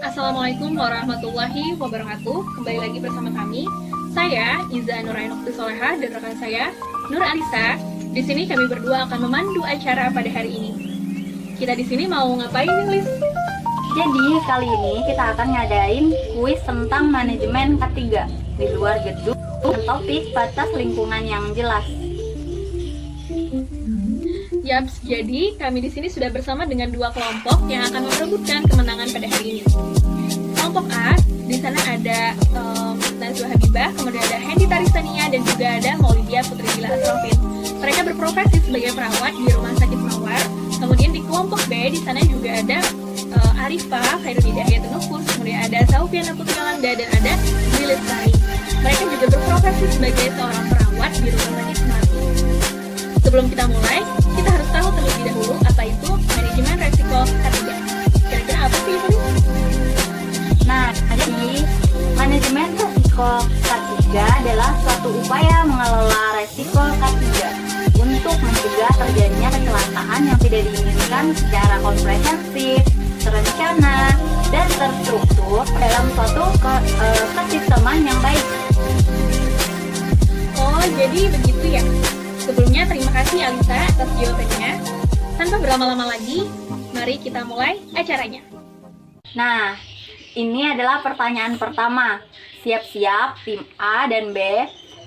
Assalamualaikum warahmatullahi wabarakatuh. Kembali lagi bersama kami. Saya Iza Nurainokti Soleha dan rekan saya Nur Alisa. Di sini kami berdua akan memandu acara pada hari ini. Kita di sini mau ngapain nih, Lis? Jadi kali ini kita akan ngadain kuis tentang manajemen K3 di luar gedung dengan topik batas lingkungan yang jelas. Yaps, jadi kami di sini sudah bersama dengan dua kelompok yang akan memperebutkan kemenangan pada hari ini. Kelompok A, di sana ada Najwa Habibah, kemudian ada Hendy Taristania, dan juga ada Maulidia Putri Bila Asrofin. Mereka berprofesi sebagai perawat di Rumah Sakit Mawar. Kemudian di kelompok B, di sana juga ada Arifah Khairul Hidayat Nufus, kemudian ada Saufiana Putri Yolanda, dan ada Lilis Sari. Mereka juga berprofesi sebagai seorang perawat di Rumah Sakit Mawar. Sebelum kita mulai, kita harus tahu terlebih dahulu apa itu manajemen resiko K3. Kira-kira apa sih itu? Nah, jadi manajemen resiko K3 adalah suatu upaya mengelola resiko K3 untuk mencegah terjadinya kecelakaan yang tidak diinginkan secara komprehensif, terencana, dan terstruktur dalam suatu kesisteman yang baik. Oh, jadi begitu ya. Sebelumnya terima kasih Alisa atas jawabannya. Tanpa berlama-lama lagi, mari kita mulai acaranya. Nah, ini adalah pertanyaan pertama. Siap-siap tim A dan B.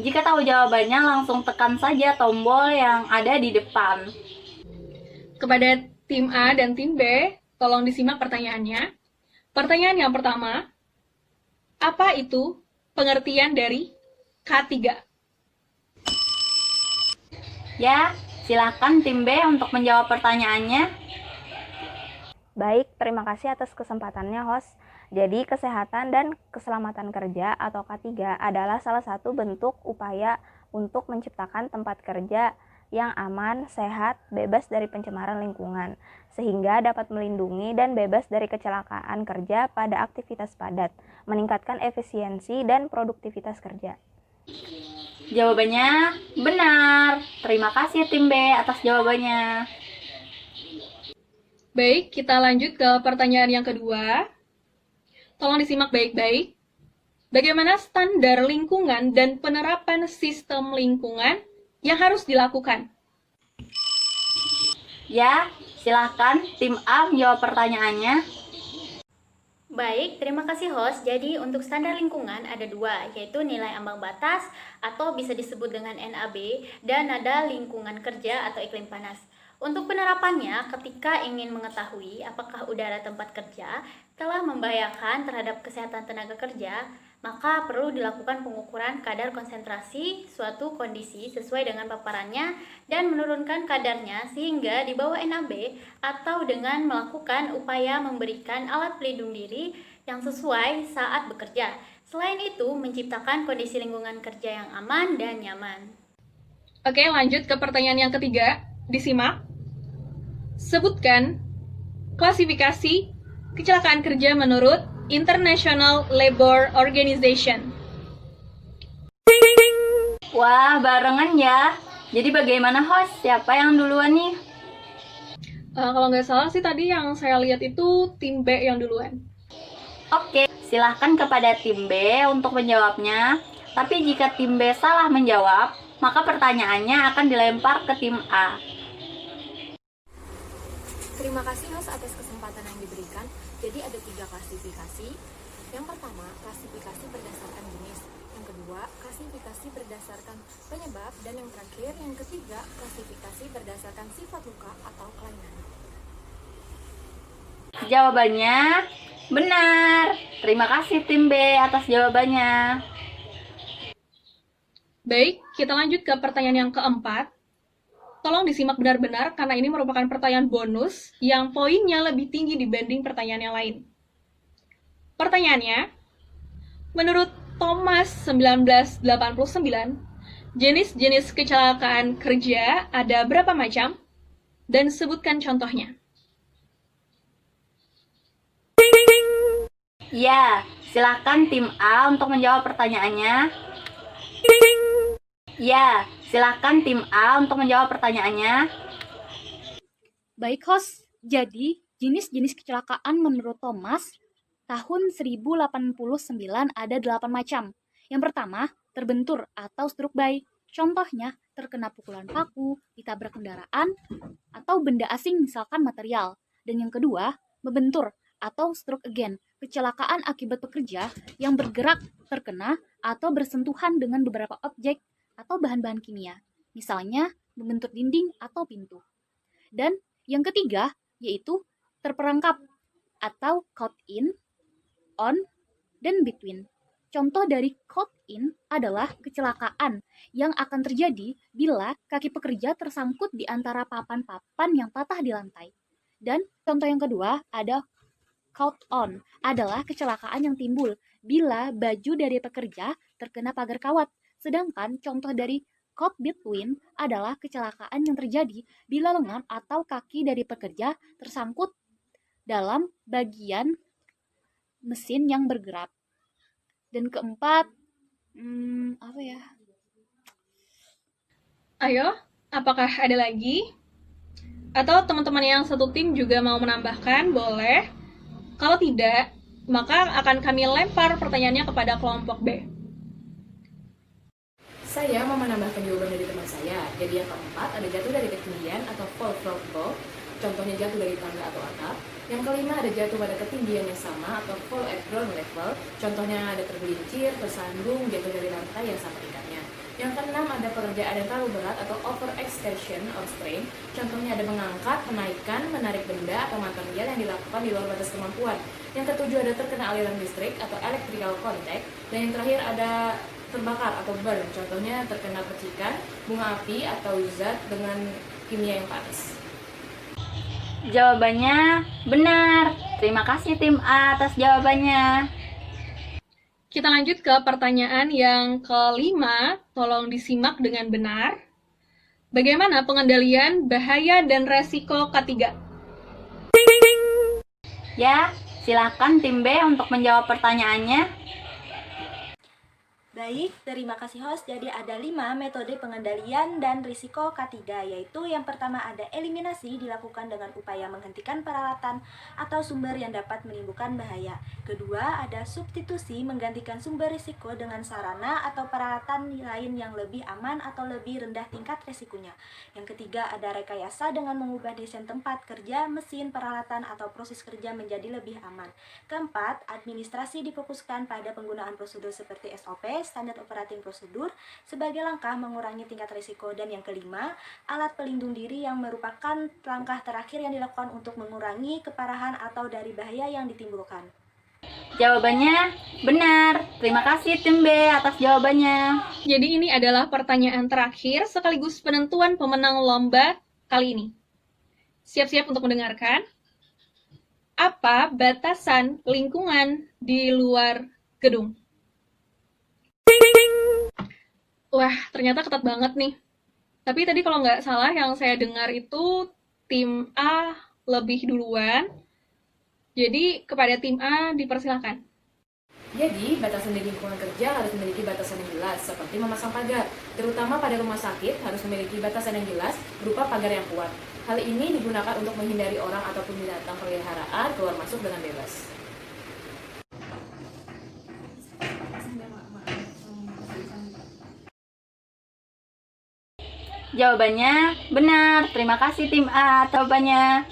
Jika tahu jawabannya langsung tekan saja tombol yang ada di depan. Kepada tim A dan tim B, tolong disimak pertanyaannya. Pertanyaan yang pertama, apa itu pengertian dari K3? Ya, silakan tim B untuk menjawab pertanyaannya. Baik, terima kasih atas kesempatannya, host. Jadi, kesehatan dan keselamatan kerja atau K3 adalah salah satu bentuk upaya untuk menciptakan tempat kerja yang aman, sehat, bebas dari pencemaran lingkungan, sehingga dapat melindungi dan bebas dari kecelakaan kerja pada aktivitas padat, meningkatkan efisiensi dan produktivitas kerja. Jawabannya benar. Terima kasih tim B atas jawabannya. Baik, kita lanjut ke pertanyaan yang kedua. Tolong disimak baik-baik. Bagaimana standar lingkungan dan penerapan sistem lingkungan yang harus dilakukan? Ya, silakan tim A menjawab pertanyaannya. Baik, terima kasih host. Jadi untuk standar lingkungan ada dua, yaitu nilai ambang batas atau bisa disebut dengan NAB, dan ada lingkungan kerja atau iklim panas. Untuk penerapannya, ketika ingin mengetahui apakah udara tempat kerja telah membahayakan terhadap kesehatan tenaga kerja, maka perlu dilakukan pengukuran kadar konsentrasi suatu kondisi sesuai dengan paparannya dan menurunkan kadarnya sehingga di bawah NAB, atau dengan melakukan upaya memberikan alat pelindung diri yang sesuai saat bekerja. Selain itu, menciptakan kondisi lingkungan kerja yang aman dan nyaman. Oke, lanjut ke pertanyaan yang ketiga. Disimak. Sebutkan klasifikasi kecelakaan kerja menurut International Labour Organization. Wah, barengan ya. Jadi bagaimana host? Siapa yang duluan nih? Kalau nggak salah sih tadi yang saya lihat itu tim B yang duluan. Oke, silahkan kepada tim B untuk menjawabnya. Tapi jika tim B salah menjawab, maka pertanyaannya akan dilempar ke tim A. Terima kasih host atas kesempatan yang diberikan. Jadi ada 3 klasifikasi. Yang pertama, klasifikasi berdasarkan jenis. Yang kedua, klasifikasi berdasarkan penyebab. Dan yang terakhir, yang ketiga, klasifikasi berdasarkan sifat luka atau kelainan. Jawabannya benar. Terima kasih tim B atas jawabannya. Baik, kita lanjut ke pertanyaan yang keempat. Tolong disimak benar-benar karena ini merupakan pertanyaan bonus yang poinnya lebih tinggi dibanding pertanyaan yang lain. Pertanyaannya, menurut Thomas 1989, jenis-jenis kecelakaan kerja ada berapa macam? Dan sebutkan contohnya. Ya, silakan tim A untuk menjawab pertanyaannya. Ya, silakan tim A untuk menjawab pertanyaannya. Baik, host. Jadi, jenis-jenis kecelakaan menurut Thomas, tahun 1089 ada 8 macam. Yang pertama, terbentur atau stroke by. Contohnya, terkena pukulan paku, ditabrak kendaraan, atau benda asing misalkan material. Dan yang kedua, membentur atau stroke again. Kecelakaan akibat pekerja yang bergerak, terkena, atau bersentuhan dengan beberapa objek atau bahan-bahan kimia. Misalnya, membentur dinding atau pintu. Dan yang ketiga, yaitu terperangkap atau caught in, on, dan between. Contoh dari caught in adalah kecelakaan yang akan terjadi bila kaki pekerja tersangkut di antara papan-papan yang patah di lantai. Dan contoh yang kedua ada caught on, adalah kecelakaan yang timbul bila baju dari pekerja terkena pagar kawat. Sedangkan contoh dari caught between adalah kecelakaan yang terjadi bila lengan atau kaki dari pekerja tersangkut dalam bagian mesin yang bergerak. Dan keempat, apa ya? Ayo, apakah ada lagi? Atau teman-teman yang satu tim juga mau menambahkan? Boleh. Kalau tidak, maka akan kami lempar pertanyaannya kepada kelompok B. Saya mau menambahkan jawaban dari teman saya. Jadi yang keempat ada jatuh dari ketinggian atau fall from above. Contohnya jatuh dari tangga atau atap. Yang kelima ada jatuh pada ketinggian yang sama atau fall at ground level. Contohnya ada tergelincir, tersandung, jatuh dari lantai yang sama tingkatnya. Yang keenam ada pekerjaan yang terlalu berat atau overextension or strain. Contohnya ada mengangkat, menaikkan, menarik benda atau material yang dilakukan di luar batas kemampuan. Yang ketujuh ada terkena aliran listrik atau electrical contact. Dan yang terakhir ada terbakar atau burn. Contohnya terkena percikan, bunga api atau zat dengan kimia yang panas. Jawabannya benar. Terima kasih tim A atas jawabannya. Kita lanjut ke pertanyaan yang kelima. Tolong disimak dengan benar. Bagaimana pengendalian bahaya dan resiko K3? Ya, silakan tim B untuk menjawab pertanyaannya. Baik, terima kasih host. Jadi ada 5 metode pengendalian dan risiko K3, yaitu yang pertama ada eliminasi dilakukan dengan upaya menghentikan peralatan atau sumber yang dapat menimbulkan bahaya. Kedua, ada substitusi menggantikan sumber risiko dengan sarana atau peralatan lain yang lebih aman atau lebih rendah tingkat risikonya. Yang ketiga, ada rekayasa dengan mengubah desain tempat kerja, mesin, peralatan, atau proses kerja menjadi lebih aman. Keempat, administrasi difokuskan pada penggunaan prosedur seperti SOP, standar operating prosedur, sebagai langkah mengurangi tingkat risiko. Dan yang kelima, alat pelindung diri yang merupakan langkah terakhir yang dilakukan untuk mengurangi keparahan atau dari bahaya yang ditimbulkan. Jawabannya benar. Terima kasih tim B atas jawabannya. Jadi ini adalah pertanyaan terakhir sekaligus penentuan pemenang lomba kali ini. Siap-siap untuk mendengarkan. Apa batasan lingkungan di luar gedung? Wah, ternyata ketat banget nih. Tapi tadi kalau nggak salah yang saya dengar itu tim A lebih duluan. Jadi kepada tim A dipersilakan. Jadi, batasan di lingkungan kerja harus memiliki batasan yang jelas, seperti memasang pagar. Terutama pada rumah sakit harus memiliki batasan yang jelas berupa pagar yang kuat. Hal ini digunakan untuk menghindari orang ataupun binatang peliharaan keluar masuk dengan bebas. Jawabannya benar. Terima kasih tim A jawabannya.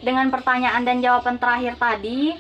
Dengan pertanyaan dan jawaban terakhir tadi,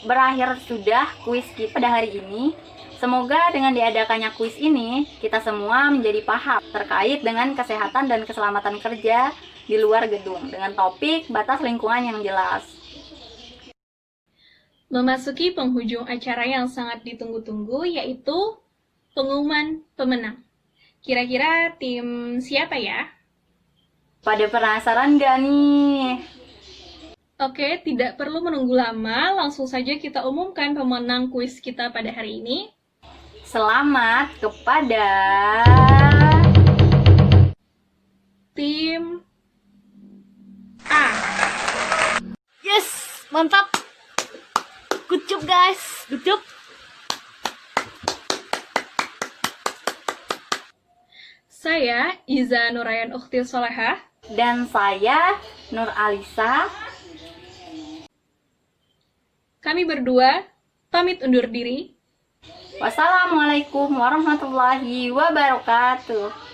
berakhir sudah kuis kita pada hari ini. Semoga dengan diadakannya kuis ini, kita semua menjadi paham terkait dengan kesehatan dan keselamatan kerja di luar gedung dengan topik batas lingkungan yang jelas. Memasuki penghujung acara yang sangat ditunggu-tunggu, yaitu pengumuman pemenang. Kira-kira tim siapa ya? Pada penasaran gak nih? Oke, tidak perlu menunggu lama, langsung saja kita umumkan pemenang kuis kita pada hari ini. Selamat kepada Tim A. Yes, mantap. Good job guys, good job. Saya Iza Nurayan Ukhtil Solehah. Dan saya Nur Alisa. Kami berdua pamit undur diri. Wassalamualaikum warahmatullahi wabarakatuh.